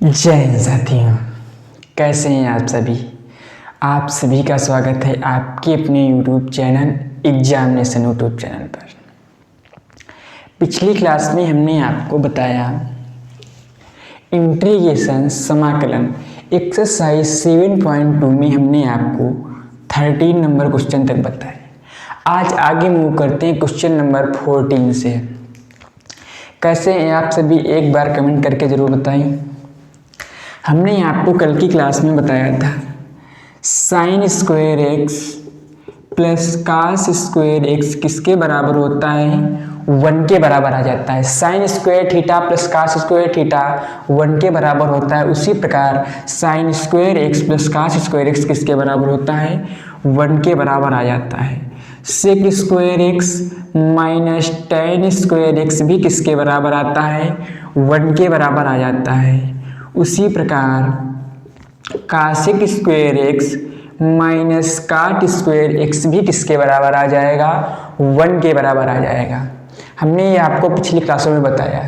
जय हिंद साथियों, कैसे हैं आप सभी। आप सभी का स्वागत है आपके अपने YouTube channel examination YouTube channel पर। पिछली क्लास में हमने आपको बताया इंटीग्रेशन समाकलन एक्सरसाइज 7.2 में हमने आपको 13 नंबर क्वेश्चन तक बताया। आज आगे मूव करते हैं क्वेश्चन नंबर 14 से। कैसे हैं आप सभी, एक बार कमेंट करके ज़रूर बताएं। हमने आपको कल की क्लास में बताया था sine square x plus cos square X किसके बराबर होता है, 1 के बराबर आ जाता है। Sine square theta plus cos square theta 1 के बराबर होता है। उसी प्रकार sine square x plus cos square X किसके बराबर होता है, 1 के बराबर आ जाता है। Sec square x minus tan square x भी किसके बराबर आता है, 1 के बराबर आ जाता है। उसी प्रकार cosec square x minus cot square x भी किसके बराबर आ जाएगा, 1 के बराबर आ जाएगा। हमने ये आपको पिछली क्लासों में बताया।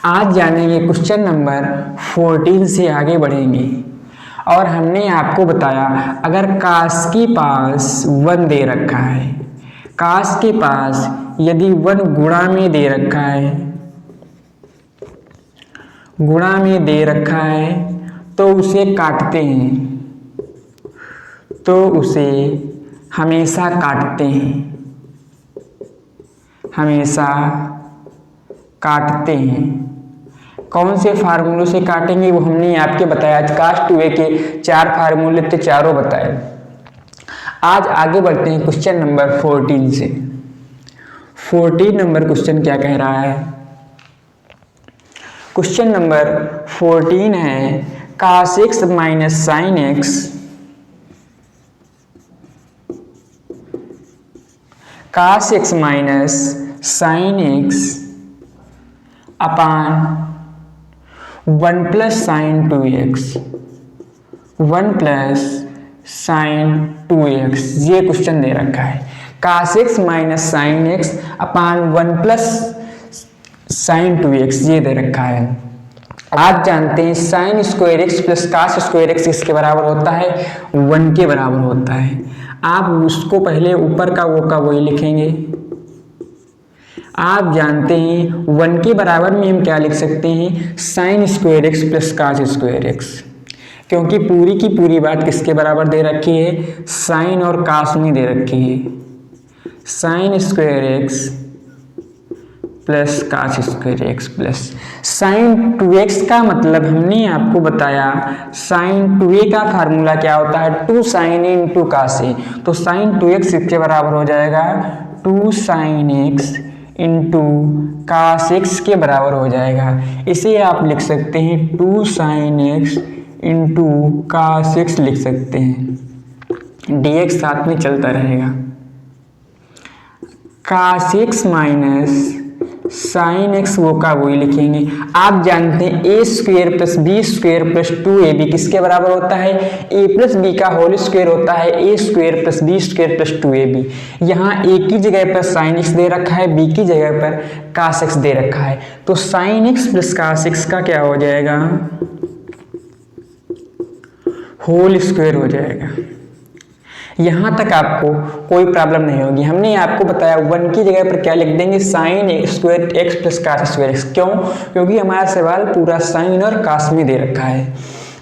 आज जानेंगे क्वेश्चन नंबर 14 से आगे बढ़ेंगे। और हमने आपको बताया अगर कास के पास 1 दे रखा है, कास के पास यदि 1 गुणा में दे रखा है, गुणा में दे रखा है तो उसे काटते हैं, तो उसे हमेशा काटते हैं, हमेशा काटते हैं। कौन से फार्मूलों से काटेंगे वो हमने आपके बताया। आज कास्ट 2a के 4 फार्मूले थे, चारों बताए। आज आगे बढ़ते हैं क्वेश्चन नंबर 14 से। 14 नंबर क्वेश्चन क्या कह रहा है, क्वेश्चन नंबर 14 है cos X minus sine X cos X minus sine X upon 1 plus sine 2x, 1 plus sine 2x। ये क्वेश्चन दे रखा है cos X minus sine X upon 1 plus sine 2x, ये दे रखा है। आप जानते हैं sine square x plus cos square X किसके बराबर होता है, 1 के बराबर होता है। आप उसको पहले ऊपर का वो का वही लिखेंगे। आप जानते हैं 1 के बराबर में हम क्या लिख सकते हैं, sine square x plus cos square X, क्योंकि पूरी की पूरी बात किसके बराबर दे रखी है, साइन और कास में दे रखी है। Sine square x plus cos square x plus sine 2x का मतलब हमने आपको बताया साइन 2a का फार्मूला क्या होता है, 2 साइन इंटू कास ए। तो साइन 2x इसके बराबर हो जाएगा 2 sine x into cos x के बराबर हो जाएगा। इसे आप लिख सकते हैं 2 sine x into cos x लिख सकते हैं, dx साथ में चलता रहेगा। Cos x minus sine x वो का वही लिखेंगे। आप जानते हैं a square plus b square plus 2ab किसके बराबर होता है, a प्लस बी का होल स्क्वेयर होता है a square plus b square plus 2ab। यहाँ a की जगह पर साइन एक्स दे रखा है, b की जगह पर कास एक्स दे रखा है, तो sine x plus cos X का क्या हो जाएगा, होल स्क्वेयर हो जाएगा। यहां तक आपको कोई प्रॉब्लम नहीं होगी। हमने आपको बताया 1 की जगह पर क्या लिख देंगे, sign square x plus cos square X. क्यों, क्योंकि हमारा सवाल पूरा साइन और कास में दे रखा है।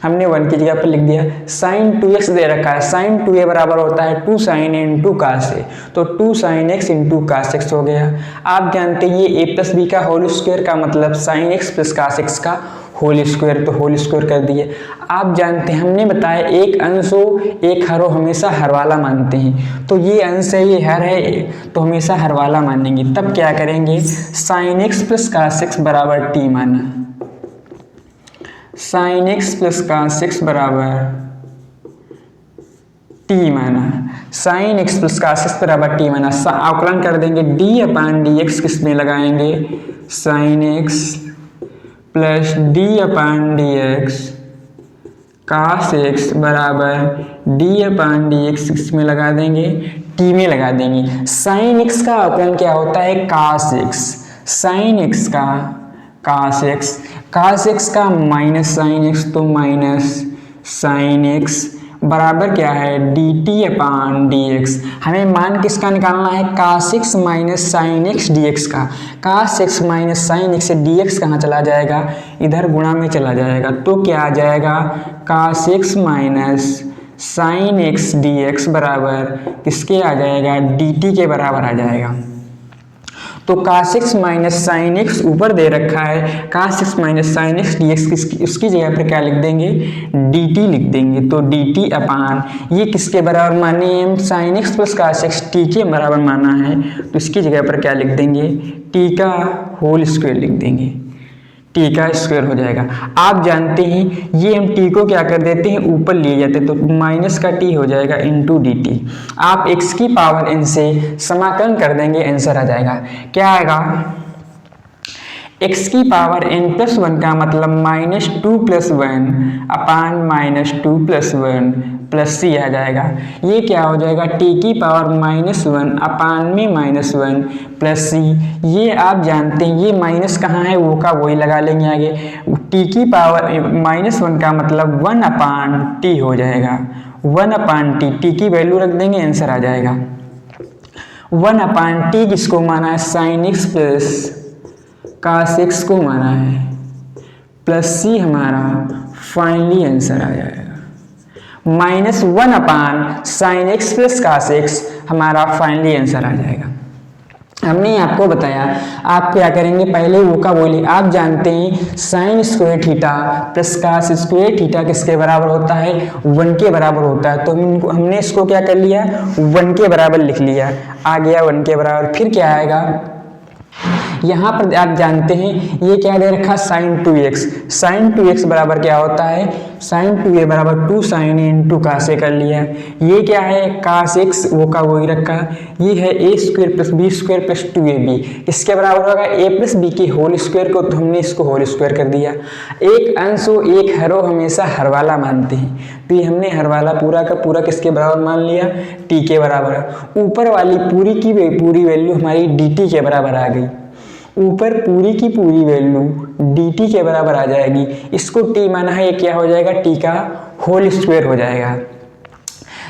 हमने 1 की जगह पर लिख दिया। साइन 2x दे रखा है, साइन 2a बराबर होता है 2 साइन इंटू कास ए, तो 2 sine x into cos X हो गया। आप जानते हैं ये a प्लस बी का होल स्क्वायर का मतलब sine x plus cos X का होल स्क्वायर, तो होल स्क्वायर कर दिए। आप जानते हैं हमने बताया एक अंश हो एक हर हो हमेशा हर वाला मानते हैं, तो ये अंश है ये हर है तो हमेशा हर वाला मानेंगे। तब क्या करेंगे, sine x plus cos X बराबर टी माना, sine x plus cos X बराबर टी माना, sine x plus cos X बराबर टी माना। आकलन कर देंगे डी अपान डी एक्स किस में लगाएंगे, साइन एक्स प्लस डी अपान डी एक्स कास एक्स बराबर डी अपान डी एक्स इसमें लगा देंगे, टी में लगा देंगे। साइन एक्स का अवकलन क्या होता है, कास एक्स, साइन एक्स का कास एक्स cos x का माइनस साइन एक्स, तो माइनस साइन एक्स बराबर क्या है dt अपान dx। हमें मान किसका निकालना है, cos x minus sine x dx का। cos x minus sine x से dx कहाँ चला जाएगा, इधर गुणा में चला जाएगा, तो क्या आ जाएगा cos x minus sine x dx बराबर किसके आ जाएगा, dt के बराबर आ जाएगा। तो cos x minus sine x ऊपर दे रखा है, cos x minus sine x dx उसकी जगह पर क्या लिख देंगे, dt लिख देंगे। तो dt अपान ये किसके बराबर माने हम sine x plus cos x t के बराबर माना है, तो इसकी जगह पर क्या लिख देंगे, t का होल स्क्वायर लिख देंगे, t का स्क्वायर हो जाएगा। आप जानते हैं ये हम t को क्या कर देते हैं, ऊपर लिए जाते हैं, तो माइनस का t हो जाएगा इंटू डी टी। आप x की पावर n से समाकलन कर देंगे, आंसर आ जाएगा। क्या आएगा, x की पावर n प्लस वन का मतलब minus two plus one upon minus two plus one plus c आ जाएगा। ये क्या हो जाएगा, t की पावर माइनस वन अपान में माइनस वन प्लस सी। ये आप जानते हैं ये माइनस कहाँ है, वो का वही लगा लेंगे आगे। t की पावर माइनस वन का मतलब वन अपान टी हो जाएगा, वन अपान टी, टी की वैल्यू रख देंगे, आंसर आ जाएगा। वन अपान टी किसको माना है, sine x plus cos x को माना है, प्लस सी हमारा फाइनली आंसर आ जाएगा। Minus one upon sine x plus cos x हमारा फाइनली आंसर आ जाएगा। हमने आपको बताया आप क्या करेंगे, पहले वो का बोलिए। आप जानते हैं sine square theta plus cos square theta किसके बराबर होता है, वन के बराबर होता है। तो हमने इसको क्या कर लिया, वन के बराबर लिख लिया, आ गया वन के बराबर। फिर क्या आएगा, यहाँ पर आप जानते हैं ये क्या दे रखा, sine two x. Sine two x बराबर क्या होता है, साइन टू ए बराबर two sine a into cos a कर लिया। ये क्या है, कास एक्स वो का वही रखा। ये है a square plus b square plus two a b, इसके बराबर होगा ए प्लस बी के होल स्क्वायर को, तो हमने इसको होल स्क्वायर कर दिया। एक अंश हो एक हर हो हमेशा हर वाला मानते हैं, तो ये हमने हर वाला पूरा का पूरा किसके बराबर मान लिया, टी के बराबर। ऊपर वाली पूरी की पूरी वैल्यू हमारी डी टी के बराबर आ गई, ऊपर पूरी की पूरी वैल्यू dt के बराबर आ जाएगी। इसको t माना है, ये क्या हो जाएगा, t का होल स्क्वायर हो जाएगा।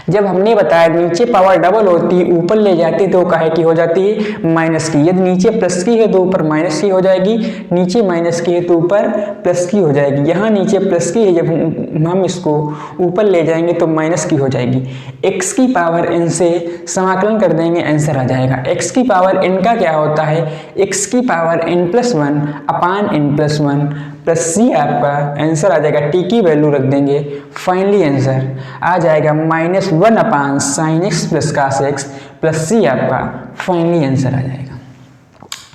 जब हमने बताया नीचे पावर डबल होती है ऊपर ले जाती तो काहे की हो जाती है, माइनस की। यदि नीचे प्लस की है तो ऊपर माइनस की हो जाएगी, नीचे माइनस की है तो ऊपर प्लस की हो जाएगी। यहाँ नीचे प्लस की है, जब हम इसको ऊपर ले जाएंगे तो माइनस की हो जाएगी। x की पावर n से समाकलन कर देंगे, आंसर आ जाएगा। x की पावर n का क्या होता है, x की power n plus one upon n plus one plus c आपका आंसर आ जाएगा। टी की वैल्यू रख देंगे, फाइनली आंसर आ जाएगा minus one upon sine x plus cos x plus c आपका फाइनली आंसर आ जाएगा।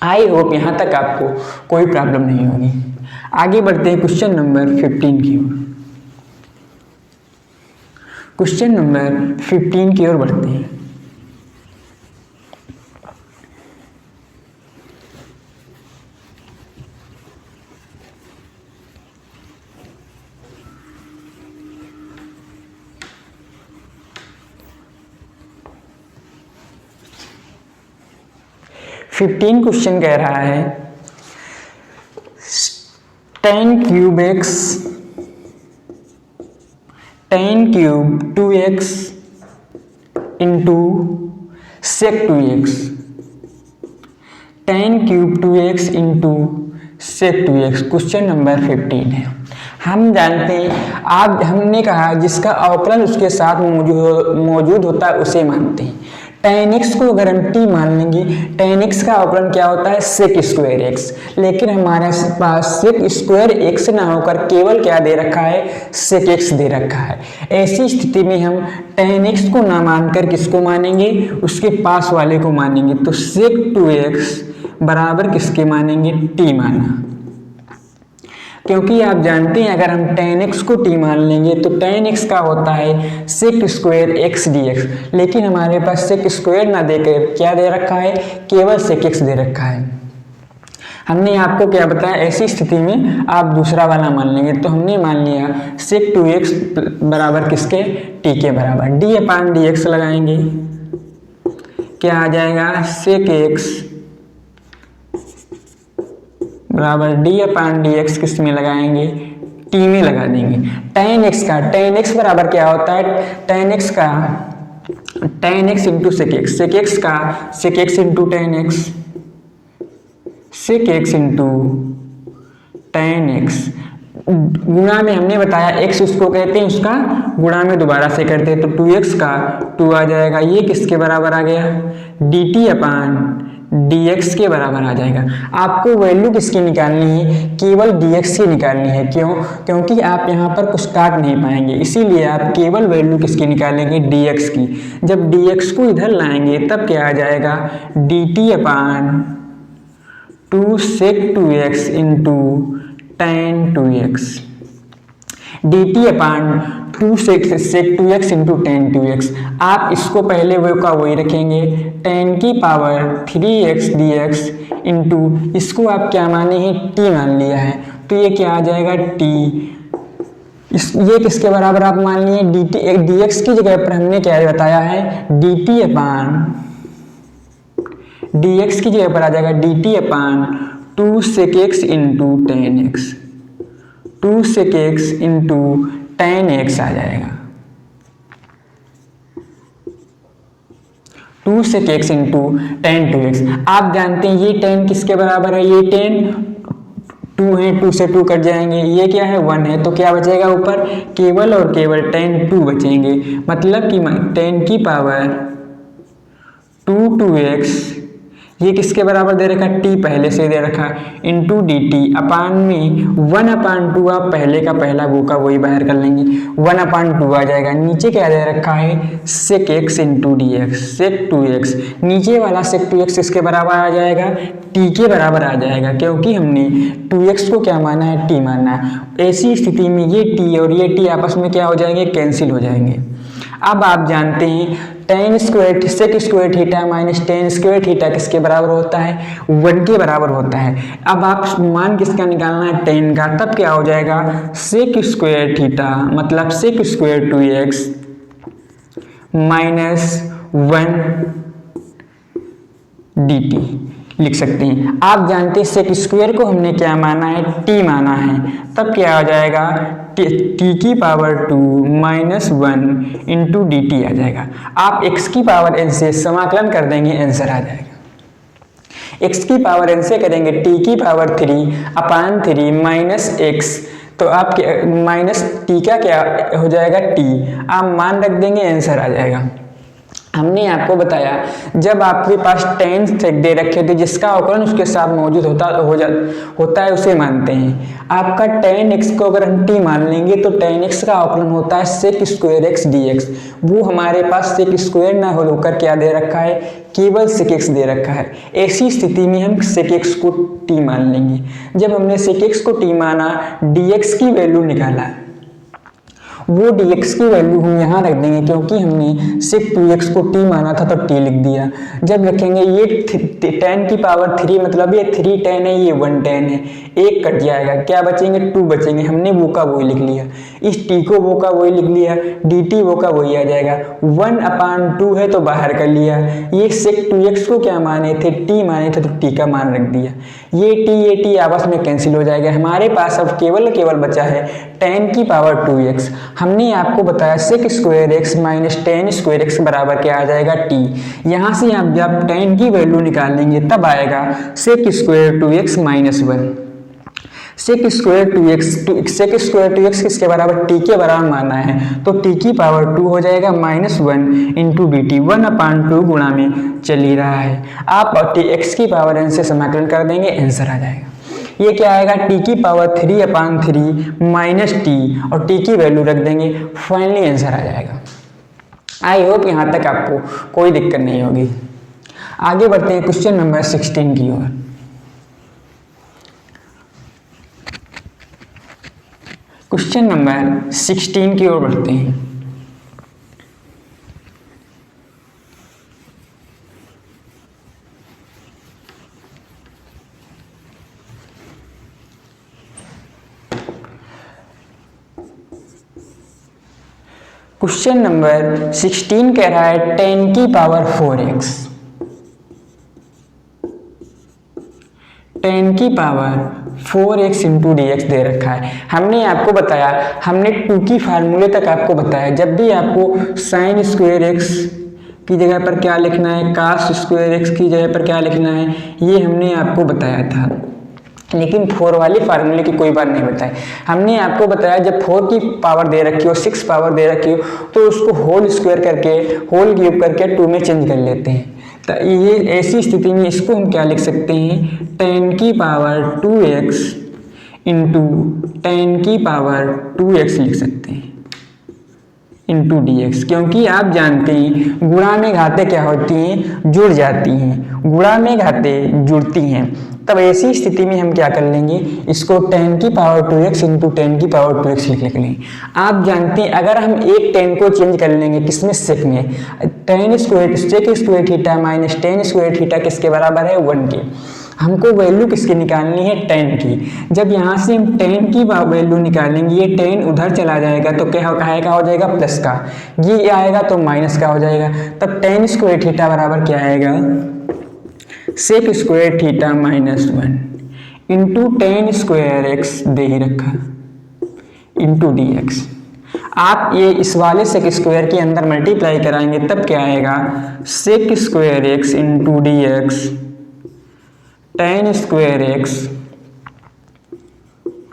आई होप यहाँ तक आपको कोई प्रॉब्लम नहीं होगी। आगे बढ़ते हैं क्वेश्चन नंबर 15 की ओर। क्वेश्चन नंबर 15 की ओर बढ़ते हैं। फिफ्टीन क्वेश्चन कह रहा है tan cube X tan cube 2x into sec 2x, tan cube 2x into sec 2x question number 15 है। हम जानते हैं आप हमने कहा जिसका अवकलन उसके साथ मौजूद होता है उसे मानते हैं। टेन एक्स को अगर हम टी मान लेंगे, टेन एक्स का अवकलन क्या होता है, सेक स्क्वायर एक्स। लेकिन हमारे पास सेक स्क्वायर एक्स ना होकर केवल क्या दे रखा है, सेक एक्स दे रखा है। ऐसी स्थिति में हम टेन एक्स को ना मानकर किसको मानेंगे, उसके पास वाले को मानेंगे। तो सेक 2x बराबर किसके मानेंगे, टी माना। क्योंकि आप जानते हैं अगर हम टेन एक्स को टी मान लेंगे तो टेन एक्स का होता है sec square x D X, लेकिन हमारे पास सेक स्क्वायर ना देकर क्या दे रखा है, केवल सेक एक्स दे रखा है। हमने आपको क्या बताया, ऐसी स्थिति में आप दूसरा वाला मान लेंगे। तो हमने मान लिया सेक 2x बराबर किसके, टी के बराबर। डी अपान डी एक्स लगाएंगे, क्या आ जाएगा, सेक एक्स बराबर डी अपान डी एक्स किस में लगाएंगे, टी में लगा देंगे। tan x बराबर क्या होता है, tan x into sec x का sec x into tan x, sec x into tan x गुणा में हमने बताया x उसको कहते हैं, उसका गुणा में दोबारा से करते हैं तो 2x का 2 आ जाएगा। ये किसके बराबर आ गया, dt अपान dx के बराबर आ जाएगा। आपको वैल्यू किसकी निकालनी है, केवल dx की निकालनी है। क्यों, क्योंकि आप यहाँ पर कुछ काट नहीं पाएंगे, इसीलिए आप केवल वैल्यू किसकी निकालेंगे, dx की। जब dx को इधर लाएंगे तब क्या आ जाएगा, dt अपान 2 sec 2x into tan 2x, dt अपान 2 sec 2x into tan 2x। आप इसको पहले वो का वही रखेंगे, tan की पावर 3x dx इंटू इसको आप क्या माने हैं, t मान लिया है, तो ये क्या आ जाएगा t। ये किसके बराबर आप मान लिए, dx की जगह पर हमने क्या बताया है, dt अपान dx की जगह पर आ जाएगा dt अपान 2 sec x into tan x, 2 sec x into tan x आ जाएगा, 2 sec x into tan 2x। आप जानते हैं ये tan किसके बराबर है, ये tan 2 है, 2 से 2 कट जाएंगे, ये क्या है 1 है, तो क्या बचेगा ऊपर, केवल और केवल tan 2 बचेंगे। मतलब कि tan की पावर 2x ये किसके बराबर दे रखा, t पहले से दे रखा, इंटू डी टी अपान में 1/2 आप पहले का पहला वो का वही बाहर कर लेंगे, 1/2 आ जाएगा। नीचे क्या दे रखा है, sec x into D x, sec 2x, नीचे वाला सेक 2x इसके बराबर आ जाएगा, t के बराबर आ जाएगा, क्योंकि हमने 2x को क्या माना है, t माना है। ऐसी स्थिति में ये t और ये t आपस में क्या हो जाएंगे, कैंसिल हो जाएंगे। अब आप जानते हैं tan square sec square theta minus tan square theta किसके बराबर होता है, 1 के बराबर होता है। अब आप मान किसका निकालना है, tan का, तब क्या हो जाएगा, सेक स्क्वायर थीटा मतलब सेक स्क्वायर 2x माइनस 1 dt लिख सकते हैं। आप जानते हैं सेक स्क्वायर को हमने क्या माना है, t माना है, तब क्या आ जाएगा, t की power 2 minus 1 into d t आ जाएगा। आप x की पावर n से समाकलन कर देंगे, आंसर आ जाएगा। x की पावर n से करेंगे t की पावर 3/3 माइनस x, तो आप माइनस t का क्या हो जाएगा, t, आप मान रख देंगे, आंसर आ जाएगा। हमने आपको बताया जब आपके पास tan सेक दे रखे थे जिसका अवकलन उसके साथ मौजूद होता है उसे मानते हैं। आपका tan x को अगर हम t मान लेंगे तो tan x का अवकलन होता है सेक स्क्वायर x dx, वो हमारे पास सेक स्क्वायर ना होकर क्या दे रखा है, केवल सेक x दे रखा है। ऐसी स्थिति में हम सेक x को t मान लेंगे। जब हमने सेक x को t माना, dx की वैल्यू निकाला, वो dx की वैल्यू हम यहाँ रख देंगे, क्योंकि हमने सेक 2x को t माना था तो t लिख दिया। जब रखेंगे ये tan की पावर 3 मतलब ये 3 tan है, ये 1 tan है, एक कट जाएगा, क्या बचेंगे, 2 बचेंगे। हमने वो का वही लिख लिया, इस t को वो का वही लिख लिया, dt वो का वही आ जाएगा। 1/2 है तो बाहर कर लिया, ये सेक 2x को क्या माने थे, t माने थे, तो t का मान रख दिया। ये t आपस में कैंसिल हो जाएगा। हमारे पास अब केवल बचा है tan की पावर 2x। हमने आपको बताया sec square x minus tan square x बराबर क्या आ जाएगा, t। यहाँ से आप जब tan की वैल्यू निकालेंगे तब आएगा sec square 2x minus 1। Sec square 2x किसके बराबर, t के बराबर माना है, तो t की पावर 2 हो जाएगा माइनस 1 इंटू डी टी, 1/2 गुणा में चल ही रहा है। आप x की पावर n से समाकलन कर देंगे, आंसर आ जाएगा। ये क्या आएगा, t की पावर 3/3 माइनस t और t की वैल्यू रख देंगे, फाइनली आंसर आ जाएगा। आई होप यहाँ तक आपको कोई दिक्कत नहीं होगी। आगे बढ़ते हैं क्वेश्चन नंबर 16 की ओर। क्वेश्चन नंबर 16 की ओर बढ़ते हैं। क्वेश्चन नंबर 16 कह रहा है tan की पावर 4x, tan की power 4x into D x दे रखा है। हमने आपको बताया, हमने 2 की फार्मूले तक आपको बताया, जब भी आपको साइन स्क्वायर एक्स की जगह पर क्या लिखना है, कास स्क्वायर एक्स की जगह पर क्या लिखना है, ये हमने आपको बताया था। लेकिन 4 वाली फार्मूले की कोई बात नहीं बताई। हमने आपको बताया जब 4 की पावर दे रखी हो, 6 पावर दे रखी हो, तो उसको होल स्क्वायर करके, होल क्यूब करके 2 में चेंज कर लेते हैं। तो ये ऐसी स्थिति में इसको हम क्या लिख सकते हैं, 10 की पावर 2x इंटू 10 की पावर 2x लिख सकते हैं इंटू डी एक्स। क्योंकि आप जानते हैं गुणा में घातें क्या होती हैं, जुड़ जाती हैं, गुणा में घातें जुड़ती हैं। तब ऐसी स्थिति में हम क्या कर लेंगे, इसको 10 की पावर 2x इंटू 10 की पावर 2x लिख लेंगे। आप जानते हैं अगर हम एक 10 को चेंज कर लेंगे किसमें, सेक में, 10 square sec square theta minus 10 square theta किसके बराबर है, 1 के। हमको वैल्यू किसकी निकालनी है, 10 की। जब यहाँ से हम 10 की वैल्यू निकालेंगे, ये 10 उधर चला जाएगा तो क्या का हो जाएगा, प्लस का, ये आएगा तो माइनस का हो जाएगा। तब 10 स्क्वायर थीटा बराबर क्या आएगा, sec square theta minus 1 into 10 square x दे ही रखा इंटू डी एक्स। आप ये इस वाले सेक स्क्वायर के अंदर मल्टीप्लाई कराएंगे तब क्या आएगा, sec square x into D x 10 square x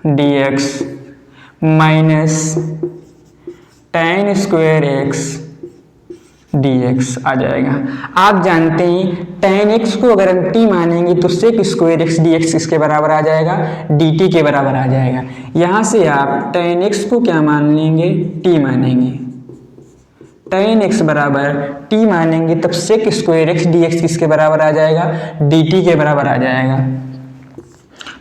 D x minus 10 square x D x आ जाएगा। आप जानते हैं tan x को अगर हम t मानेंगे तो sec square x D x किसके बराबर आ जाएगा, dt के बराबर आ जाएगा। यहाँ से आप tan x को क्या मान लेंगे, t मानेंगे। tan x बराबर t मानेंगे तब sec square x D x किसके बराबर आ जाएगा, dt के बराबर आ जाएगा।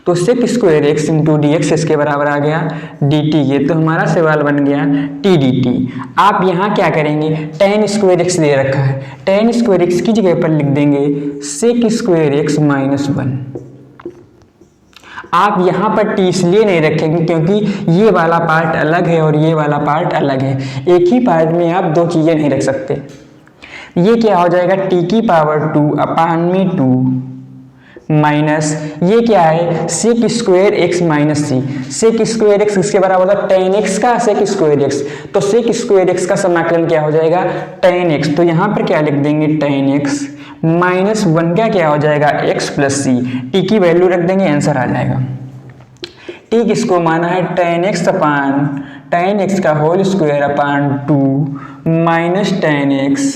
तो sec square x into D x इसके बराबर आ गया डी टी के। तो हमारा सवाल बन गया टी डी टी। आप यहाँ क्या करेंगे, tan स्क्वायर एक्स दे रखा है, tan स्क्वायर एक्स की जगह पर लिख देंगे सेक स्क्वायर एक्स माइनस 1। आप यहाँ पर टी इसलिए नहीं रखेंगे क्योंकि ये वाला पार्ट अलग है और ये वाला पार्ट अलग है, एक ही पार्ट में आप दो चीज़ें नहीं रख सकते। ये क्या हो जाएगा, टी की पावर 2 अपान में 2 माइनस ये क्या है, सेक स्क्वायर एक्स माइनस सी। सेक स्क्वायर एक्स किसके बराबर होता है, tan x का सेक स्क्वायर एक्स। तो सेक स्क्वायर एक्स का समाकलन क्या हो जाएगा, tan x। तो यहाँ पर क्या लिख देंगे, tan x माइनस 1 का क्या हो जाएगा, x प्लस सी। टी की वैल्यू रख देंगे, आंसर आ जाएगा। टी किसको माना है, tan x upon tan x का whole square upon 2 minus tan x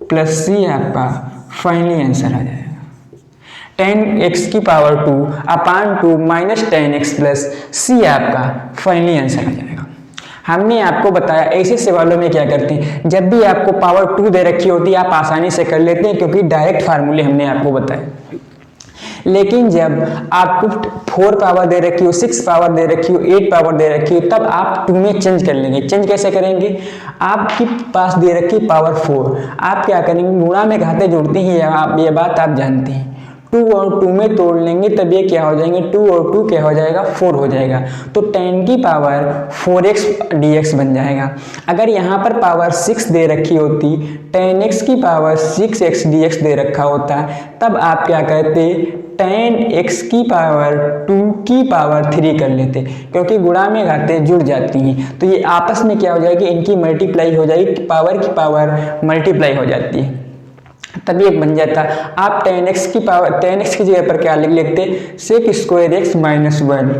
plus c आपका फाइनली आंसर आ जाएगा। tan x की power 2 upon 2 minus tan x plus c आपका फाइनली आंसर आ जाएगा। हमने आपको बताया ऐसे सवालों में क्या करते हैं, जब भी आपको पावर 2 दे रखी होती है आप आसानी से कर लेते हैं क्योंकि डायरेक्ट फार्मूले हमने आपको बताए। लेकिन जब आपको 4 पावर दे रखी हो, 6 पावर दे रखी हो, 8 पावर दे रखी हो, तब आप 2 में चेंज कर लेंगे। चेंज कैसे करेंगे, आपके पास दे रखी पावर 4, आप क्या करेंगे, गुणा में घाते जोड़ते हैं, ये बात आप जानते हैं। 2 और 2 में तोड़ लेंगे तब ये क्या हो जाएंगे, 2 और 2 क्या हो जाएगा, 4 हो जाएगा। तो tan की पावर 4x dx बन जाएगा। अगर यहाँ पर पावर 6 दे रखी होती, tan x की पावर 6x dx दे रखा होता, तब आप क्या करते, tan x की पावर 2 की पावर 3 कर लेते, क्योंकि गुणा में घातें जुड़ जाती हैं तो ये आपस में क्या हो जाएगी, इनकी मल्टीप्लाई हो जाएगी, पावर की पावर मल्टीप्लाई हो जाती है, तभी एक बन जाता। आप tan x की पावर, tan x की जगह पर क्या लिख लेते, sec square x minus 1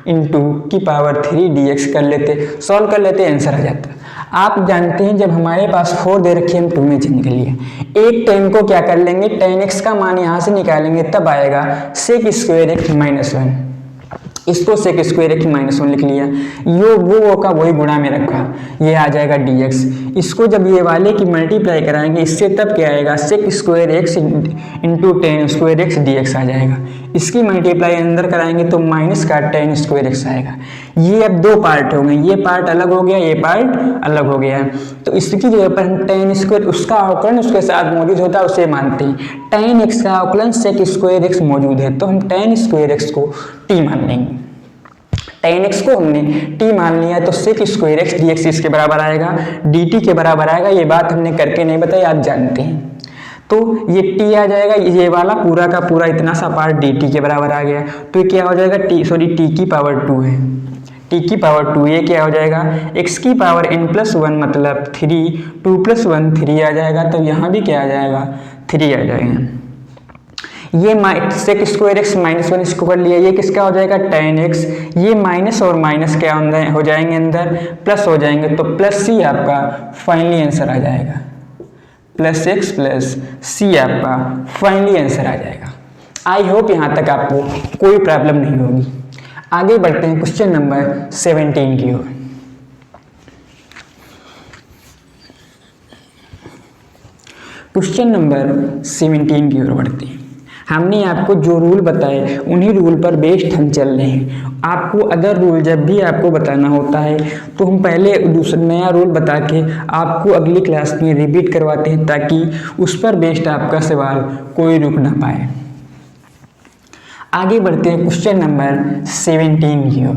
into की पावर 3 dx कर लेते, सॉल्व कर लेते, आंसर आ जाता। आप जानते हैं जब हमारे पास 4 दे रखी है हम 2 में चेंज कर लिए, एक tan को क्या कर लेंगे, tan x का मान यहाँ से निकालेंगे तब आएगा सेक स्क्वायर एक्स माइनस 1। इसको सेक स्क्वायर एक्स माइनस 1 लिख लिया, यो वो का वही गुणा में रखा, ये आ जाएगा dx। इसको जब ये वाले की मल्टीप्लाई कराएंगे इससे तब क्या आएगा, sec square x into tan square x dx आ जाएगा। इसकी मल्टीप्लाई अंदर कराएंगे तो माइनस का tan स्क्वायर एक्स आएगा। ये अब 2 पार्ट हो गए, ये पार्ट अलग हो गया, ये पार्ट अलग हो गया। तो इसकी जगह पर हम tan स्क्वायर, उसका अवकलन उसके साथ मौजूद होता है उसे मानते हैं। tan x का अवकलन सेक स्क्वायर एक्स मौजूद है तो हम tan स्क्वायर एक्स को t मान लेंगे। tan x को हमने t मान लिया तो सेक स्क्वायर एक्स dx इसके बराबर आएगा, dt के बराबर आएगा। ये बात हमने करके नहीं बताई, आप जानते हैं। तो ये t आ जाएगा, ये वाला पूरा का पूरा इतना सा पार्ट dt के बराबर आ गया, तो ये क्या हो जाएगा t की पावर 2 है, t की पावर 2, ये क्या हो जाएगा x की पावर n+1 मतलब 3, 2 + 1 3 आ जाएगा, तो यहाँ भी क्या आ जाएगा 3 आ जाएगा। ये सेक स्क्वायर एक्स -1 इसको कर लिया, ये किसका हो जाएगा tan x, ये माइनस और माइनस क्या हो जाएंगे अंदर प्लस हो जाएंगे, तो प्लस सी आपका फाइनली आंसर आ जाएगा, प्लस एक्स प्लस सी आपका फाइनली आंसर आ जाएगा। आई होप यहाँ तक आपको कोई प्रॉब्लम नहीं होगी। आगे बढ़ते हैं क्वेश्चन नंबर 17 की ओर। क्वेश्चन नंबर 17 की ओर बढ़ते हैं। हमने आपको जो रूल बताए उन्हीं रूल पर बेस्ड हम चल रहे हैं। आपको अदर रूल जब भी आपको बताना होता है तो हम पहले दूसरा नया रूल बता के आपको अगली क्लास में रिपीट करवाते हैं, ताकि उस पर बेस्ड आपका सवाल कोई रुक ना पाए। आगे बढ़ते हैं क्वेश्चन नंबर 17 की ओर।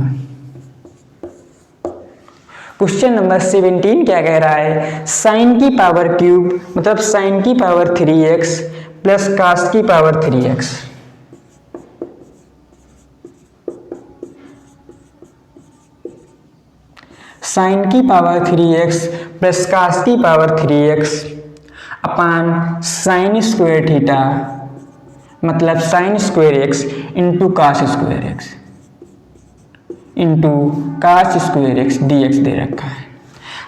क्वेश्चन नंबर 17 क्या कह रहा है, साइन की पावर क्यूब मतलब साइन की पावर 3x प्लस कास की पावर 3x, साइन की पावर 3x प्लस कास की power 3x upon sine square theta मतलब sine square x into cos square x into cos square x dx दे रखा है।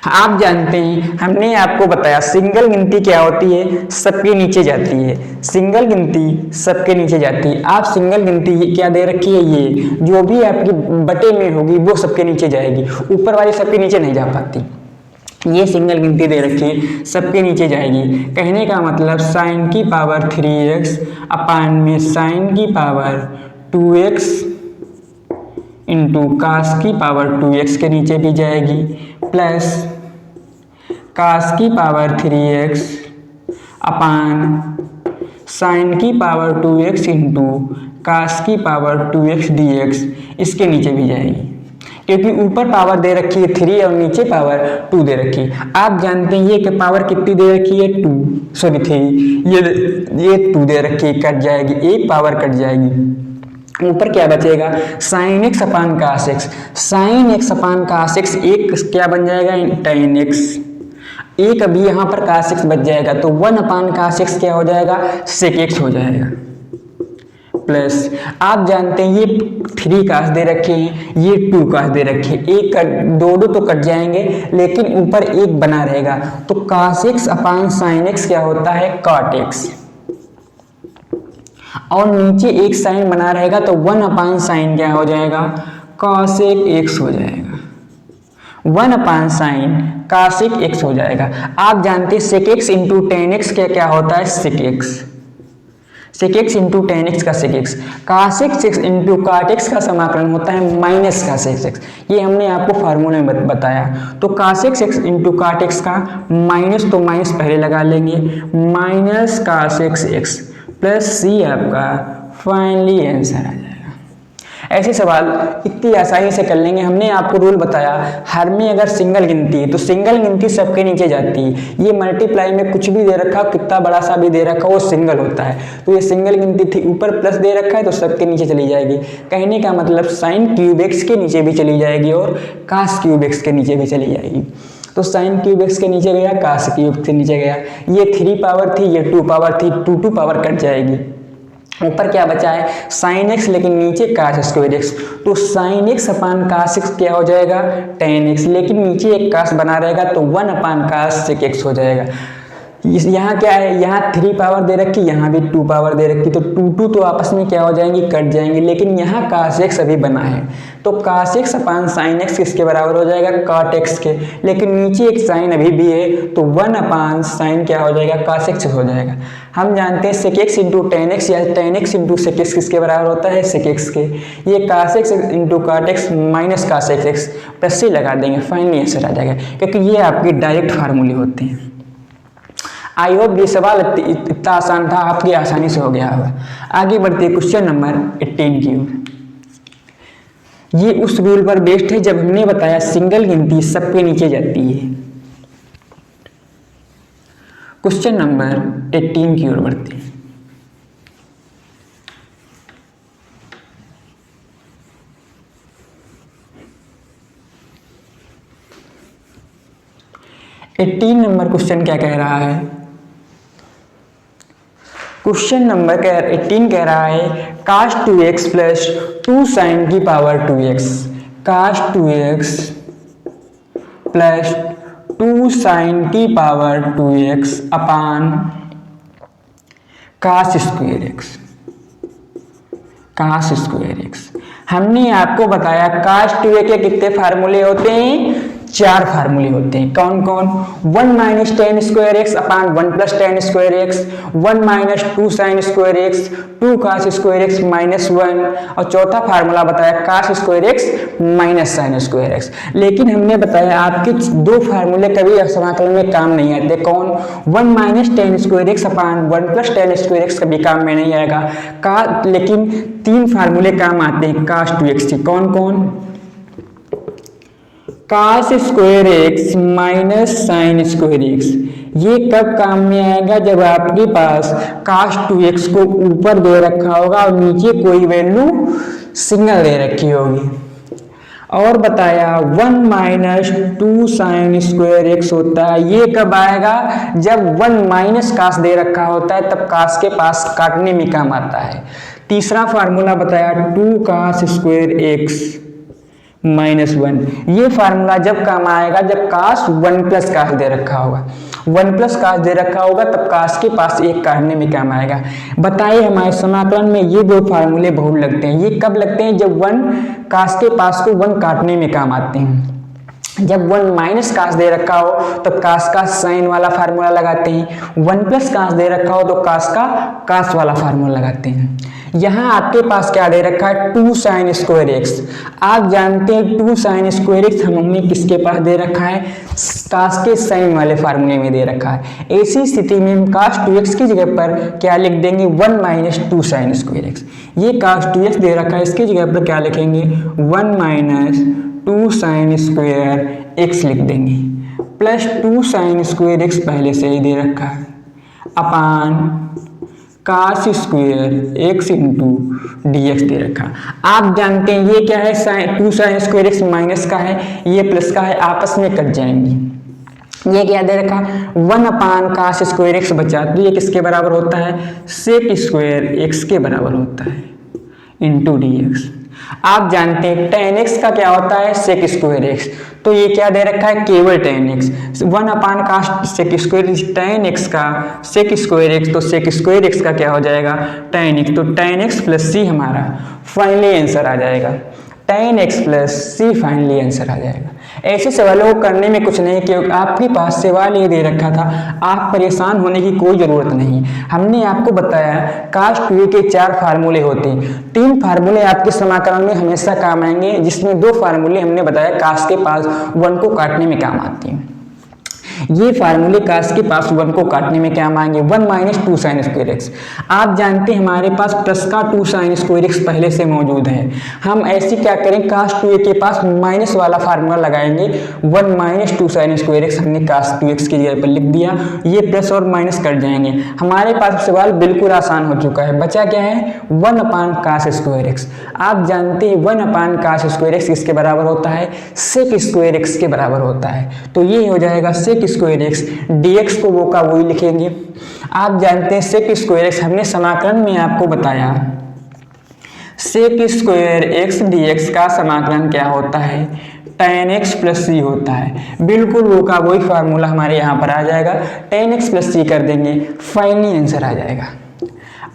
आप जानते हैं हमने आपको बताया सिंगल गिनती क्या होती है, सबके नीचे जाती है, सिंगल गिनती सबके नीचे जाती है। आप सिंगल गिनती क्या दे रखी है, ये जो भी आपकी बटे में होगी वो सबके नीचे जाएगी, ऊपर वाली सबके नीचे नहीं जा पाती। ये सिंगल गिनती दे रखी है सबके नीचे जाएगी। कहने का मतलब साइन की पावर 3x अपान में साइन की पावर 2x इंटू कास की पावर 2x के नीचे भी जाएगी, प्लस कास की पावर 3x अपान साइन की पावर 2x इंटू कास की पावर 2x dx इसके नीचे भी जाएगी, क्योंकि ऊपर पावर दे रखी है 3 और नीचे पावर 2 दे रखी है। आप जानते हैं ये पावर कितनी दे रखी है 3, ये 2 दे रखी है, कट जाएगी, एक पावर कट जाएगी, ऊपर क्या बचेगा sign X upon cos x, sign X upon cos x एक क्या बन जाएगा tan x, एक अभी यहाँ पर कास एक्स बच जाएगा, तो 1 अपान कास एक्स क्या हो जाएगा सेक एक्स हो जाएगा, प्लस आप जानते हैं ये 3 कास दे रखे हैं, ये 2 कास दे रखे हैं, एक दो तो कट जाएंगे लेकिन ऊपर एक बना रहेगा, तो कास एक्स अपान साइन एक्स क्या होता है कॉट एक्स, और नीचे एक साइन बना रहेगा तो 1 अपान साइन क्या हो जाएगा कॉसेक एक्स हो जाएगा, 1 अपान साइन कॉसेक एक्स हो जाएगा। आप जानते हैं sec x into tan x क्या होता है sec x, sec x into tan x का sec x, cosec x into cot x का समाकलन होता है माइनस कॉसेक एक्स, ये हमने आपको फार्मूले में बताया। तो cosec x into cot x का माइनस, तो माइनस पहले लगा लेंगे, minus cosec x plus c आपका फाइनली आंसर आ जाएगा। ऐसे सवाल इतनी आसानी से कर लेंगे। हमने आपको रूल बताया हर में अगर सिंगल गिनती है तो सिंगल गिनती सबके नीचे जाती है। ये मल्टीप्लाई में कुछ भी दे रखा कितना बड़ा सा भी दे रखा वो सिंगल होता है, तो ये सिंगल गिनती थी, ऊपर प्लस दे रखा है तो सबके नीचे चली जाएगी। कहने का मतलब साइन क्यूब एक्स के नीचे भी चली जाएगी और कास क्यूब एक्स के नीचे भी चली जाएगी। तो साइन क्यूब एक्स के नीचे गया, कास क्यूब के नीचे गया, ये 3 पावर थी, ये 2 पावर थी, 2 पावर कट जाएगी, ऊपर क्या बचा है साइन एक्स, लेकिन नीचे कास स्क्वायर एक्स, तो sine X upon cos x क्या हो जाएगा टेन एक्स, लेकिन नीचे एक कास बना रहेगा तो 1 अपान कास सेक एक्स हो जाएगा। यहाँ क्या है, यहाँ 3 पावर दे रखी, यहाँ भी 2 पावर दे रखी, तो 2 तो आपस में क्या हो जाएंगी कट जाएंगे, लेकिन यहाँ कास एक्स अभी बना है तो कास एक्स अपान साइन एक्स किसके बराबर हो जाएगा कॉट एक्स के, लेकिन नीचे एक साइन अभी भी है तो 1 अपान साइन क्या हो जाएगा कास एक्स हो जाएगा। हम जानते हैं sec x into tan x या tan x into sec x किसके बराबर होता है सेक एक्स के, ये cos x into cot x minus cos x plus से लगा देंगे, फाइनली आंसर आ जाएगा, क्योंकि ये आपके डायरेक्ट फार्मूले होते हैं। आई होप ये सवाल इतना आसान था, आपकी आसानी से हो गया होगा। आगे बढ़ते क्वेश्चन नंबर 18 की ओर। ये उस रूल पर बेस्ड है जब हमने बताया सिंगल गिनती सबके नीचे जाती है। क्वेश्चन नंबर 18 की ओर बढ़ते हैं। एटीन नंबर क्वेश्चन क्या कह रहा है? क्वेश्चन नंबर 18 कह रहा है cos 2x प्लस 2 sin की power 2x, cos 2x plus 2 sin की power 2x upon cos square x, cos square x। हमने आपको बताया cos 2x के कितने फार्मूले होते हैं? 4 फार्मूले होते हैं। कौन कौन? 1 minus tan square x upon 1 plus tan square x, 1 minus 2 sin square x, 2 cos square x minus 1, और चौथा फार्मूला बताया cos square x minus sin square x. लेकिन हमने बताया आपके 2 फार्मूले कभी समाकलन में काम नहीं आते। कौन? 1 minus tan square x upon 1 plus tan square x कभी काम में नहीं आएगा। लेकिन 3 फार्मूले काम आते हैं कास 2x के। कौन कौन? Cos square x minus sin square x. ये कब काम में आएगा? जब आपके पास कास 2x को ऊपर दे रखा होगा और नीचे कोई वैल्यू सिग्नल दे रखी होगी। और बताया 1 माइनस 2 साइन स्क्वायर एक्स होता है। ये कब आएगा? जब 1 माइनस कास दे रखा होता है, तब कास के पास काटने में काम आता है। तीसरा फार्मूला बताया 2 कास स्क्वायर एक्स माइनस 1। ये फार्मूला जब काम आएगा जब कास 1 प्लस कास दे रखा होगा। 1 प्लस कास दे रखा होगा तब कास के पास एक काटने में काम आएगा। बताइए हमारे समाकलन में ये 2 फार्मूले बहुत लगते हैं। ये कब लगते हैं? जब 1 कास के पास को 1 काटने में काम आते हैं। जब 1 माइनस कास दे रखा हो तब कास का साइन वाला फार्मूला लगाते हैं। 1 प्लस कास दे रखा हो तो कास का कास वाला फार्मूला लगाते हैं। यहाँ आपके पास क्या दे रखा है? 2 साइन स्क्वायर एक्स। आप जानते हैं 2 साइन स्क्वायर एक्स हमने किसके पास दे रखा है? कास के साइन वाले फार्मूले में दे रखा है। ऐसी स्थिति में हम कास 2x की जगह पर क्या लिख देंगे? 1 माइनस 2 साइन स्क्वायर एक्स। ये कास 2x दे रखा है, इसकी जगह पर क्या लिखेंगे? 1 माइनस 2 साइन स्क्वायर एक्स लिख देंगे, प्लस 2 साइन स्क्वायर एक्स पहले से ही दे रखा है upon cos square x into D x दे रखा। आप जानते हैं ये क्या है? 2 साइन स्क्वायर एक्स माइनस का है, ये प्लस का है, आपस में कट जाएंगी। ये क्या दे रखा? 1 अपान कास स्क्वायर एक्स बचा, तो ये किसके बराबर होता है? सेक स्क्वायर एक्स के बराबर होता है इंटू डी एक्स। आप जानते हैं tan x का क्या होता है? Sec square x. तो ये क्या दे रखा है? केवल tan x। 1 upon cos sec square tan x का सेक स्क्वायर एक्स, तो सेक स्क्वायर एक्स का क्या हो जाएगा? tan x। तो tan x प्लस सी हमारा फाइनली आंसर आ जाएगा। tan x प्लस सी फाइनली आंसर आ जाएगा। ऐसे सवालों को करने में कुछ नहीं, क्योंकि आपके पास सवाल ये दे रखा था, आप परेशान होने की कोई ज़रूरत नहीं। हमने आपको बताया कास 2a के 4 फार्मूले होते हैं। 3 फार्मूले आपके समाकलन में हमेशा काम आएंगे, जिसमें 2 फार्मूले हमने बताया कास के पास 1 को काटने में काम आती हैं। ये फार्मूले कास के पास 1 को काटने में क्या आएंगे? 1 माइनस 2 साइन स्क्वायर एक्स। आप जानते हैं हमारे पास प्लस का 2 साइन स्क्वायर एक्स पहले से मौजूद है। हम ऐसे क्या करें? कास 2a के पास माइनस वाला फार्मूला लगाएंगे। 1 माइनस 2 साइन स्क्वायर एक्स हमने कास 2x की जगह पर लिख दिया। ये प्लस और माइनस कट जाएंगे। हमारे पास सवाल बिल्कुल आसान हो चुका है। बचा क्या है? 1 अपान कास स्क्वायर एक्स। आप जानते हैं 1 अपान कास स्क्वायर एक्स किसके बराबर होता है? सेक स्क्वायर एक्स के बराबर होता है। तो ये हो जाएगा सेक स्क्वायर एक्स, dx को वो का वही लिखेंगे। आप जानते हैं सेक स्क्वायर एक्स हमने समाकलन में आपको बताया सेक स्क्वायर एक्स dx का समाकलन क्या होता है? tan x प्लस सी होता है। बिल्कुल वो का वही फार्मूला हमारे यहाँ पर आ जाएगा। tan x प्लस सी कर देंगे, फाइनली आंसर आ जाएगा।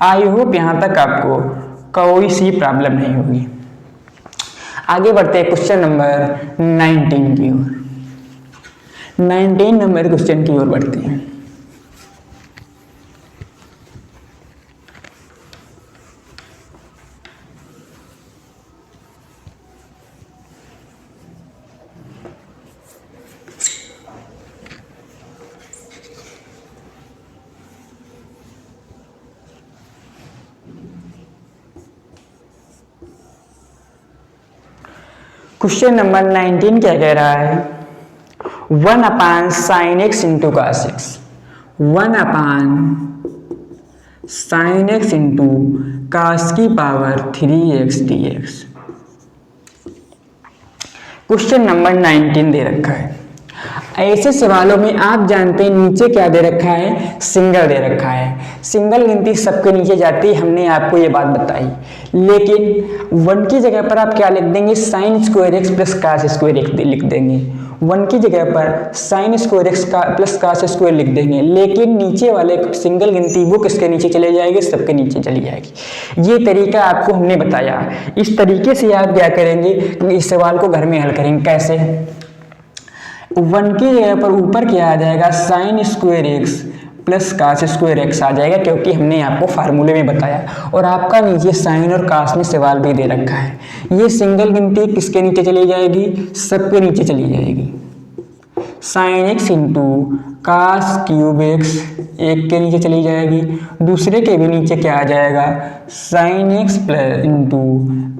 आई होप यहाँ तक आपको कोई सी प्रॉब्लम नहीं होगी। आगे बढ़ते हैं क्वेश्चन नंबर 19 की ओर। 19 नंबर क्वेश्चन की ओर बढ़ते हैं। क्वेश्चन नंबर 19 क्या कह रहा है? 1 upon sine x into cos x. 1 upon sine x into cos की power 3x dx। Question number 19 दे रखा है। ऐसे सवालों में आप जानते हैं नीचे क्या दे रखा है, सिंगल दे रखा है। सिंगल गिनती सबके नीचे जाती है, हमने आपको ये बात बताई। लेकिन 1 की जगह पर आप क्या लिख देंगे, sign square x plus cos square x लिख देंगे। 1 की जगह पर साइन स्क्वायर एक्स का प्लस कास स्क्वायर लिख देंगे। लेकिन नीचे वाले सिंगल गिनती वो किसके नीचे चले जाएगी, सबके नीचे चली जाएगी। ये तरीका आपको हमने बताया। इस तरीके से आप क्या करेंगे, इस सवाल को घर में हल करेंगे। कैसे, 1 की जगह पर ऊपर क्या आ जाएगा, sine square x plus cos square x आ जाएगा, क्योंकि हमने आपको फार्मूले में बताया। और आपका नीचे साइन और कास में सवाल भी दे रखा है। ये सिंगल गिनती किसके नीचे चली जाएगी, सबके नीचे चली जाएगी। Sin x into cos cube x एक के नीचे चली जाएगी, दूसरे के भी नीचे क्या आ जाएगा, sine x plus into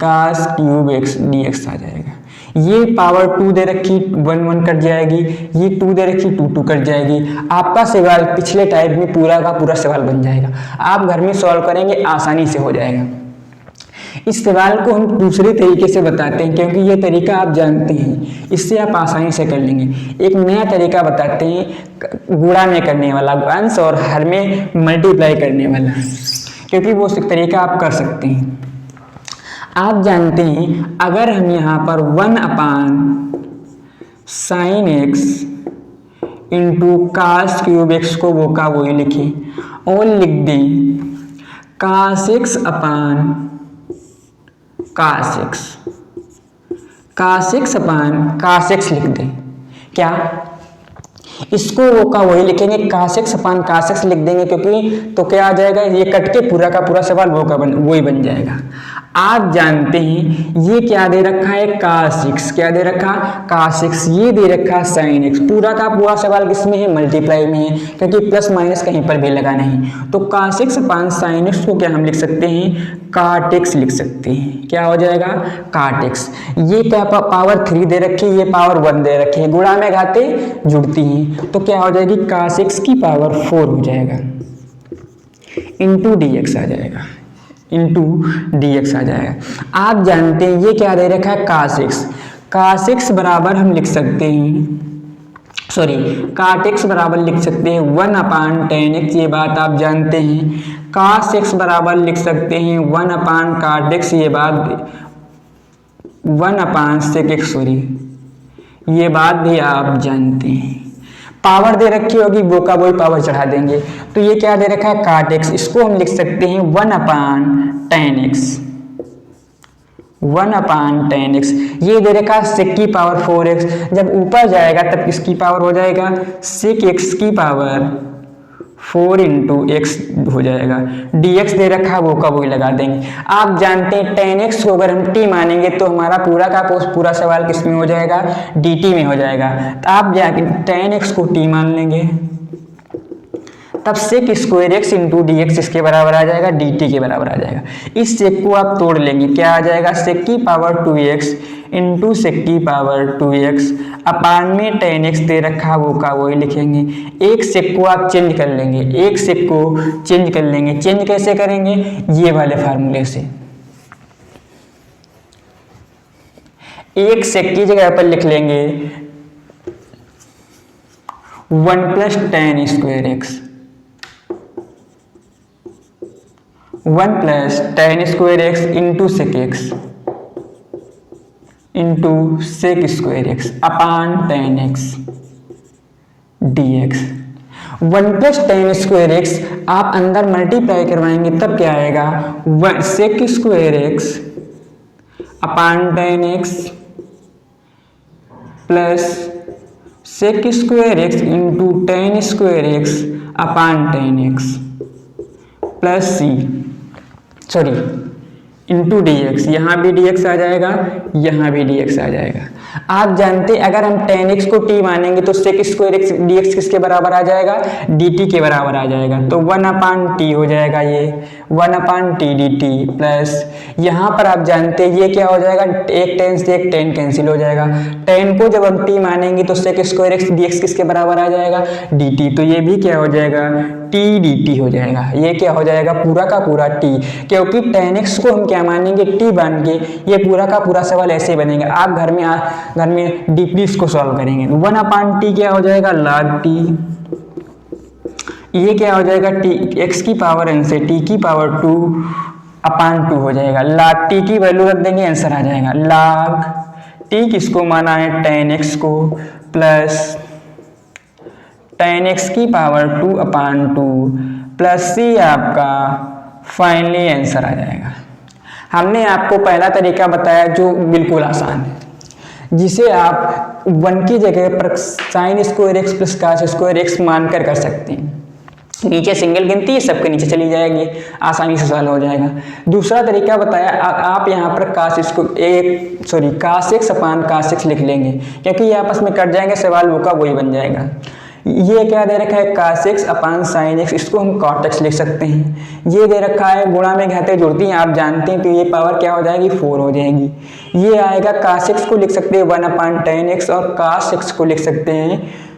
cos cube x D x आ जाएगा। ये पावर 2 दे रखी, 1 1 कट जाएगी, ये 2 दे रखी, 2 2 कट जाएगी। आपका सवाल पिछले टाइप में पूरा का पूरा सवाल बन जाएगा। आप घर में सॉल्व करेंगे, आसानी से हो जाएगा। इस सवाल को हम दूसरे तरीके से बताते हैं, क्योंकि ये तरीका आप जानते हैं, इससे आप आसानी से कर लेंगे। एक नया तरीका बताते हैं, गुणा में करने वाला, अंश और हर में मल्टीप्लाई करने वाला, क्योंकि वो तरीका आप कर सकते हैं। आप जानते हैं, अगर हम यहाँ पर 1 upon sine x into cos cube x को वो का वही लिखें और लिख दें cos x upon cos x, cos x upon cos x लिख दें। क्या इसको वो का वही लिखेंगे, कास एक्स अपान कास एक्स लिख देंगे, क्योंकि तो क्या आ जाएगा, ये कट के पूरा का पूरा सवाल वो का वही बन जाएगा। आप जानते हैं ये क्या दे रखा है, कास एक्स, क्या दे रखा, कास एक्स। ये दे रखा साइन एक्स। पूरा का पूरा सवाल किसमें है, मल्टीप्लाई में है, क्योंकि प्लस माइनस कहीं पर भी लगा नहीं। तो कास एक्स अपान साइन एक्स को क्या हम लिख सकते हैं, काट एक्स लिख सकते हैं। क्या हो जाएगा, काट एक्स। ये क्या पावर 3 दे रखी है, ये पावर 1 दे रखी है, गुणा में घाते जुड़ती हैं, तो क्या हो जाएगी, कास एक्स की पावर 4 हो जाएगा, इंटू डी एक्स आ जाएगा, इंटू डी एक्स आ जाएगा। आप जानते हैं ये क्या दे रखा है, कास एक्स। कास एक्स बराबर हम लिख सकते हैं, सॉरी काट एक्स बराबर लिख सकते हैं 1 अपान टेन एक्स, ये बात आप जानते हैं। कास एक्स बराबर लिख सकते हैं 1 अपान काट एक्स, ये बात 1 अपान सेक एक्स, सॉरी ये बात भी आप जानते हैं। पावर दे रखी होगी, वो का वही पावर चढ़ा देंगे। तो ये क्या दे रखा है, काट एक्स, इसको हम लिख सकते हैं 1 अपान टेन एक्स, 1 अपान टेन एक्स। ये दे रखा है सेक की पावर 4x, जब ऊपर जाएगा तब किसकी पावर हो जाएगा, सेक एक्स की पावर 4 इंटू एक्स हो जाएगा। dx दे रखा है, वो का वही लगा देंगे। आप जानते हैं tan x को अगर हम t मानेंगे तो हमारा पूरा का पूरा सवाल किस में हो जाएगा, dt में हो जाएगा। तो आप जाके tan x को t मान लेंगे, तब sec square x into D x इसके बराबर आ जाएगा, डी टी के बराबर आ जाएगा। इस सेक को आप तोड़ लेंगे, क्या आ जाएगा, सेक की पावर 2x इंटू सेक की पावर 2x अपान में टेन एक्स दे रखा वो का वही लिखेंगे। एक सेक को आप चेंज कर लेंगे, एक सेक को चेंज कर लेंगे। चेंज कैसे करेंगे, ये वाले फार्मूले से। एक सेक की जगह पर लिख लेंगे 1 plus tan square x, 1 plus tan square x into sec x into sec square x upon tan x D x. 1 plus tan square x आप अंदर मल्टीप्लाई करवाएंगे तब क्या आएगा, sec square x upon tan x plus sec square x into tan square x upon tan x plus sorry into D x. यहाँ भी D x आ जाएगा, यहाँ भी डी एक्स आ जाएगा। आप जानते हैं अगर हम टेन एक्स को टी मानेंगे तो sec square x D x किसके बराबर आ जाएगा, डी टी के बराबर आ जाएगा। तो 1 अपान टी हो जाएगा, ये 1/t/dt प्लस यहाँ पर आप जानते हैं ये क्या हो जाएगा, एक टेन से एक टेन कैंसिल हो जाएगा, टेन को जब हम t मानेंगे तो sec स्क्वायर एक्स dx किसके बराबर आ जाएगा, dt, तो ये भी क्या हो जाएगा, t dt हो जाएगा। ये क्या हो जाएगा, पूरा का पूरा t, क्योंकि tan x को हम क्या मानेंगे, t मान के ये पूरा का पूरा सवाल ऐसे बनेगा। आप घर में डीपली इसको सॉल्व करेंगे। 1/t क्या हो जाएगा, log t, ये क्या हो जाएगा, t x की पावर n से t की पावर 2/2 हो जाएगा। log t की वैल्यू रख देंगे, आंसर आ जाएगा। log t किसको माना है, tan x को, प्लस tan x की पावर 2/2 प्लस c आपका फाइनली आंसर आ जाएगा। हमने आपको पहला तरीका बताया जो बिल्कुल आसान है, जिसे आप 1 की जगह पर sin square x plus cos square x मानकर कर सकते हैं। नीचे सिंगल गिनती है, सबके नीचे चली जाएगी, आसानी से सॉल्व हो जाएगा। दूसरा तरीका बताया, आप यहाँ पर cos x लिख लेंगे, क्योंकि ये आपस में कट जाएंगे, सवाल वो का वही बन जाएगा। ये क्या दे रखा है, cos x sin x, इसको हम cot x लिख सकते हैं। ये दे रखा है गुणा में घाते जुड़ती हैं, आप जानते हैं, तो ये पावर क्या हो जाएगी, 4 हो जाएगी। ये आएगा cos x को लिख सकते हैं 1/tan x और cos x को लिख सकते हैं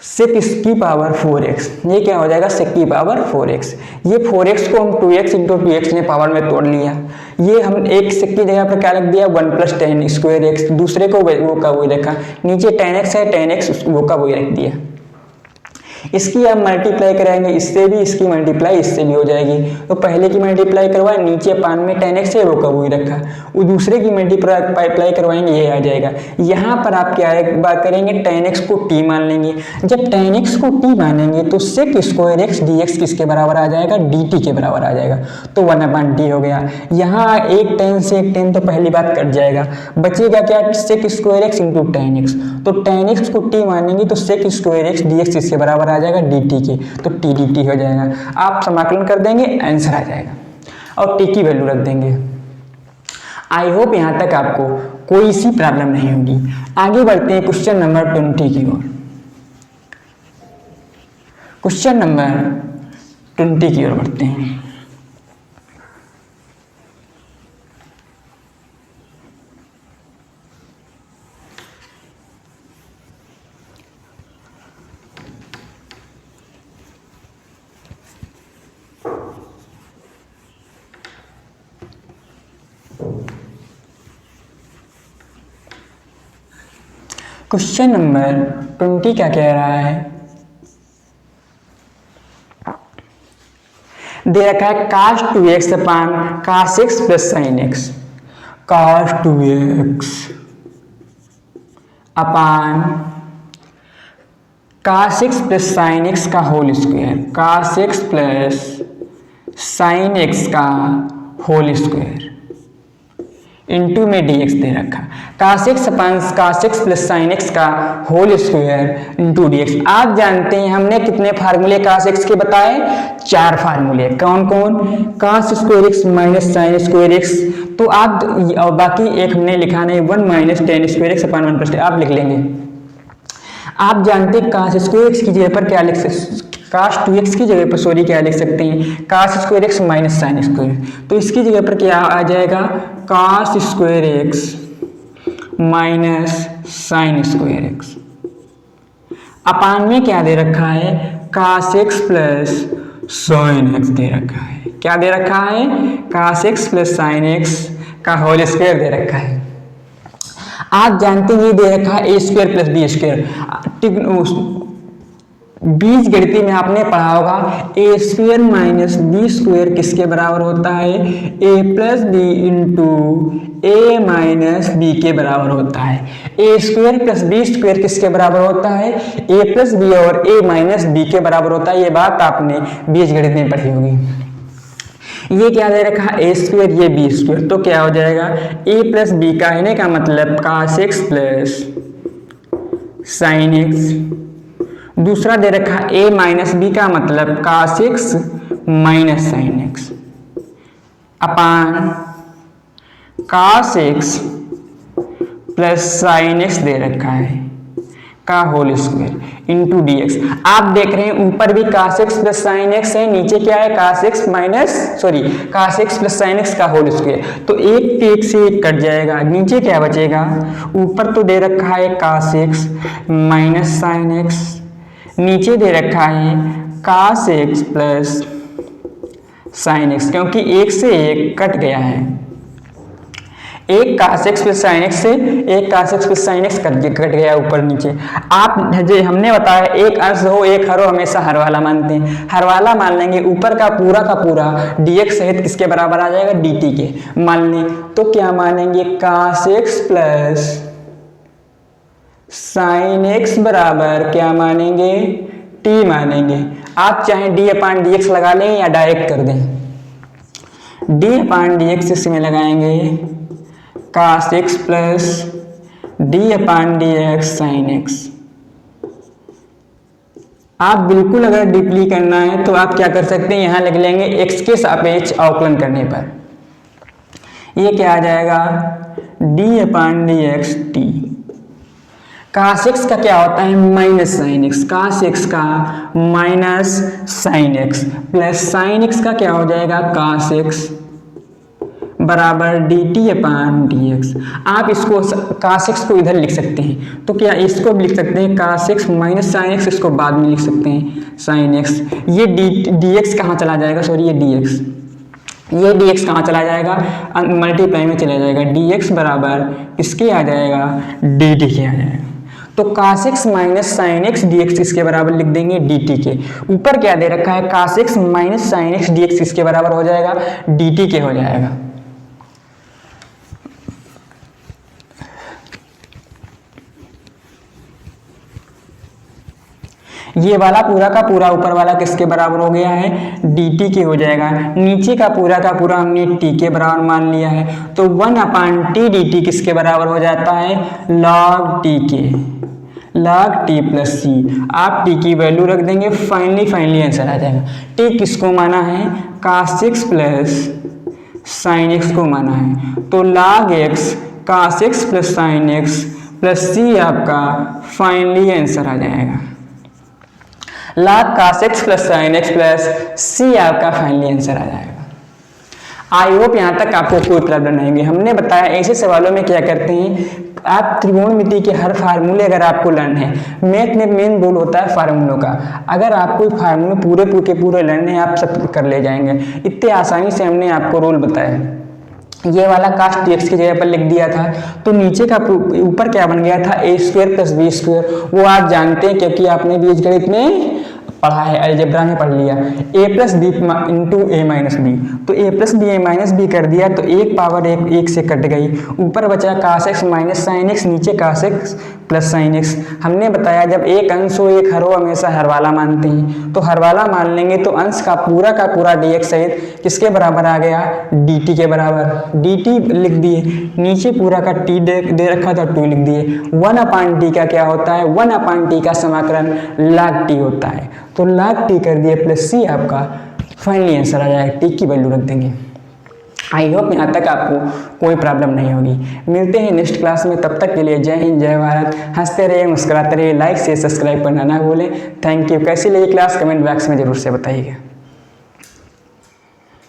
sec की पावर 4x। ये क्या हो जाएगा, sec की पावर 4x। ये 4x को हम 2x इंटू 2x ने पावर में तोड़ लिया। ये हम एक sec की जगह पर क्या रख दिया, 1 प्लस tan स्क्वायर x, दूसरे को वो का वही रखा, नीचे tan x है, tan x वो का वही रख दिया। इसकी आप मल्टीप्लाई कराएंगे, इससे भी इसकी मल्टीप्लाई इससे भी हो जाएगी। तो पहले की मल्टीप्लाई करवाए, नीचे पान में tan x है वो का वही रखा, वो दूसरे की मल्टीप्लाई करवाएंगे, ये आ जाएगा। यहाँ पर आप क्या एक बात करेंगे, tan x को t मान लेंगे। जब tan x को t मानेंगे तो sec स्क्वायर एक्स dx किसके बराबर आ जाएगा, dt के बराबर आ जाएगा। तो 1/t हो गया। यहाँ एक tan से एक tan तो पहली बात कट जाएगा, बचेगा क्या, sec square x into tan x। तो tan x को t मानेंगे तो sec स्क्वायर एक्स dx किसके बराबर आ जाएगा, dt के, तो t dt हो जाएगा। आप समाकलन कर देंगे, आंसर आ जाएगा और t की वैल्यू रख देंगे। आई होप यहाँ तक आपको कोई सी प्रॉब्लम नहीं होगी। आगे बढ़ते हैं क्वेश्चन नंबर 20 की ओर। क्वेश्चन नंबर 20 की ओर बढ़ते हैं। क्वेश्चन नंबर 20 क्या कह रहा है, दे रखा है cos 2x upon cos x plus sin x, cos 2x upon cos x plus sin x का whole square, cos x plus sin x का होल स्क्वायर इंटू में dx दे रखा, cos x upon cos x plus sin x का whole square into dx। आप जानते हैं हमने कितने फार्मूले cos x के बताए, 4 फार्मूले, कौन कौन, cos square x minus sin square x, तो आप और बाकी एक हमने लिखा नहीं, 1 माइनस tan स्क्वायर x अपान 1 प्लस आप लिख लेंगे। आप जानते हैं cos स्क्वायर x की जगह पर क्या लिख सकते, cos 2x की जगह पर सॉरी क्या लिख सकते हैं, cos square x minus sin square, तो इसकी जगह पर क्या आ जाएगा, cos square x minus sin square x अपान में क्या दे रखा है, cos x plus sin x दे रखा है। क्या दे रखा है, cos x plus sin x का होल स्क्वायर दे रखा है। आप जानते हैं ये दे रखा है a square plus b square. बीज गणित में आपने पढ़ा होगा a square minus b square किसके बराबर होता है, a plus b into a minus b के बराबर होता है। A square plus b square किसके बराबर होता है, ए प्लस बी और ए माइनस बी के बराबर होता है। ये बात आपने बीज गणित में पढ़ी होगी। ये क्या दे रखा है, ए स्क्वायर, ये बी स्क्वायर, तो क्या हो जाएगा, ए प्लस बी का कहने का मतलब cos x plus sin x, दूसरा दे रखा a माइनस बी का मतलब cos x minus sin x upon cos x plus sin x दे रखा है। का whole square into D x. आप देख रहे हैं ऊपर भी cos x plus sin x है, नीचे क्या है cos x plus sin x का होल स्क्वायर। तो एक से एक कट जाएगा, नीचे क्या बचेगा, ऊपर तो दे रखा है cos x minus sine x, नीचे दे रखा है cos x plus sin x, क्योंकि एक से एक कट गया है, एक cos x plus sin x से एक cos x plus sin x cut गया ऊपर नीचे। आप जो हमने बताया एक अंश हो एक हर हो हमेशा हर वाला मानते हैं, हर वाला मान लेंगे, ऊपर का पूरा dx सहित किसके बराबर आ जाएगा, dt के मान लें। तो क्या मानेंगे, cos x plus sin x बराबर क्या मानेंगे, t मानेंगे। आप चाहे d/dx लगा लें या डायरेक्ट कर दें, d/dx इसमें लगाएंगे cos x plus d/dx sin x। आप बिल्कुल अगर डीपली करना है तो आप क्या कर सकते हैं, यहां लिख लेंगे x के सापेक्ष अवकलन करने पर ये क्या आ जाएगा, d/dx t। cos x का क्या होता है, minus sine x, cos x का minus sine x plus sign x का क्या हो जाएगा, cos x बराबर dt/dx। आप इसको cos x को इधर लिख सकते हैं, तो क्या इसको भी लिख सकते हैं cos x minus sine x, इसको बाद में लिख सकते हैं साइन x। ये dx कहाँ चला जाएगा, सॉरी ये dx कहाँ चला जाएगा, मल्टीप्लाई में चला जाएगा, dx बराबर किसके आ जाएगा, dt के आ जाएगा। तो cos x minus sine x dx किसके बराबर लिख देंगे, dt के। ऊपर क्या दे रखा है, cos x minus sine x dx किसके बराबर हो जाएगा, dt के हो जाएगा। ये वाला पूरा का पूरा ऊपर वाला किसके बराबर हो गया है, dt के हो जाएगा। नीचे का पूरा हमने t के बराबर मान लिया है, तो 1/t dt किसके बराबर हो जाता है, log t के, log t प्लस c। आप t की वैल्यू रख देंगे, फाइनली आंसर आ जाएगा। t किसको माना है, cos x plus sign x को माना है, तो log x cos x plus sign x plus c आपका फाइनली आंसर आ जाएगा। log cos x plus sin x plus c आपका फाइनली आंसर आ जाएगा। आई होप यहाँ तक आपको कोई प्रॉब्लम नहीं होगी। हमने बताया ऐसे सवालों में क्या करते हैं, आप त्रिकोणमिति के हर फार्मूले अगर आपको लर्न है, मैथ में मेन गोल होता है फार्मूलों का। अगर आपको फार्मूले पूरे लर्न है, आप सब कर ले जाएंगे। इतने आसानी से हमने आपको रोल बताया। ये वाला कास्ट dx की जगह पर लिख दिया था, तो नीचे का ऊपर क्या बन गया था, a square plus b square. वो आप जानते हैं क्योंकि आपने बीजगणित में पढ़ा है, अलजेब्रा में पढ़ लिया, a plus b into a minus b. तो a plus b a minus b कर दिया, तो एक पावर एक से कट गई, ऊपर बचा cos x minus sine x, नीचे cos x plus sin x. हमने बताया जब एक अंश हो एक हर हो हमेशा हर वाला मानते हैं, तो हर वाला मान लेंगे तो अंश का पूरा dx सहित किसके बराबर आ गया, dt के बराबर। dt लिख दिए, नीचे पूरा का t दे रखा था 2 लिख दिए। 1/t का क्या होता है, 1/t का समाकलन log t होता है, तो log t कर दिए प्लस c आपका फाइनली आंसर आ जाएगा। t की वैल्यू रख देंगे। आई होप यहाँ तक आपको कोई प्रॉब्लम नहीं होगी। मिलते हैं नेक्स्ट क्लास में, तब तक के लिए जय हिंद जय भारत। हंसते रहिए मुस्कुराते रहिए, लाइक से सब्सक्राइब करना ना भूलें। Thank you. कैसी लगी क्लास कमेंट बॉक्स में जरूर से बताइएगा।